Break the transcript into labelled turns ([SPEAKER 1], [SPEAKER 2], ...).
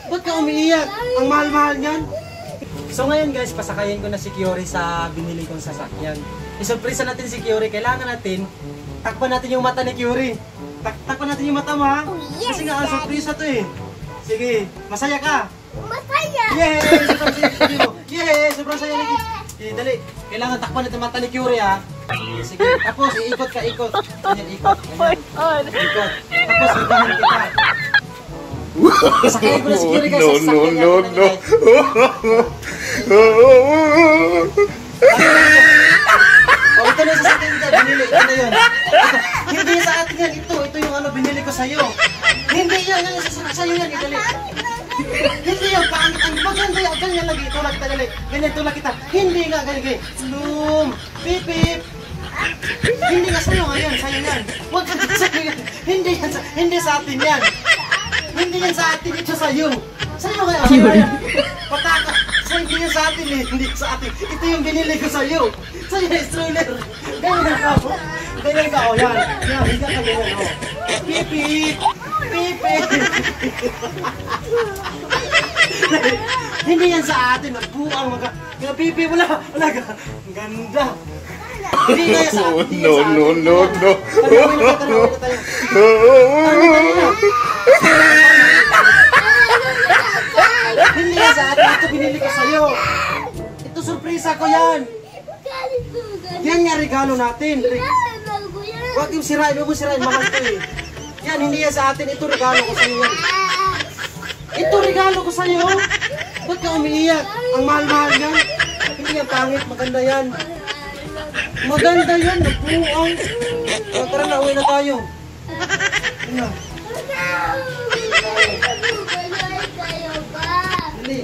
[SPEAKER 1] Ba't ka umiiyak? Ang mahal-mahal niyan. So ngayon guys, pasakayin ko na si Kiori sa binili kong sasakyan. Isurpresa natin si Kiori. Kailangan natin, takpan natin yung mata ni Kiori. Takpan natin yung mata mo ha? Kasi nga ang surpresa to eh. Sige, masaya ka?
[SPEAKER 2] Masaya!
[SPEAKER 1] Yay! Sobrang saya mo. Yay! Sobrang saya lagi. Sige, dali. Kailangan takpan natin mata ni Kiori ha. Sige, tapos iikot ka, ikot. Ganyan, ikot. Ganyan. Ikot. Tapos ibahan kita. Sakayin ko na si Kiori guys. No. Oh, ito na yung sasakyan kita. Binili. Ito na yun. Hindi sa atin yan. Ito yung ano binili ko sa'yo. Hindi yan. Yung sasakyan sa'yo yan. Idali. Hindi yan. Pangit. Ang maganda yan. Ganyan lagi. Tulak kita. Dali. Ganyan tulak kita. Hindi nga. Ganyan. Bloom. Pipip. Hindi nga sa'yo. Ngayon. Sa'yo yan. Huwag ka sa'yo yan. Hindi sa atin yan. Hindi yan sa atin. Ito sa'yo. Sa'yo ngayon. Sa'yo yan. Pataka. Hindi yan sa atin eh. Hindi sa atin. Ito yung binili ko sa'yo. Sa'yo yung stroller. Ganyan ka. Ganyan ka. O yan. Yan. Hindi ka ganyan. O. Pipip. Pipip. Hindi yan sa atin. Nagbuang mga. Pipip. Wala. Ang ganda. Hindi na yan sa atin.
[SPEAKER 3] No.
[SPEAKER 1] Tanawin na tayo. Hindi yan sa atin. Ito binili ko sa'yo. Ito surpresa ko yan. Yan nga regalo natin. Huwag yung sirain. Huwag mo sirain. Mahal ko eh. Yan, hindi yan sa atin. Ito regalo ko sa'yo yan. Ito regalo ko sa'yo. Ba't ka umiiyak? Ang mahal-mahal yan. Hindi yan pangit. Maganda yan. Maganda yan. Nagbuang. Tara na. Uwi na tayo. Ano? Hindi.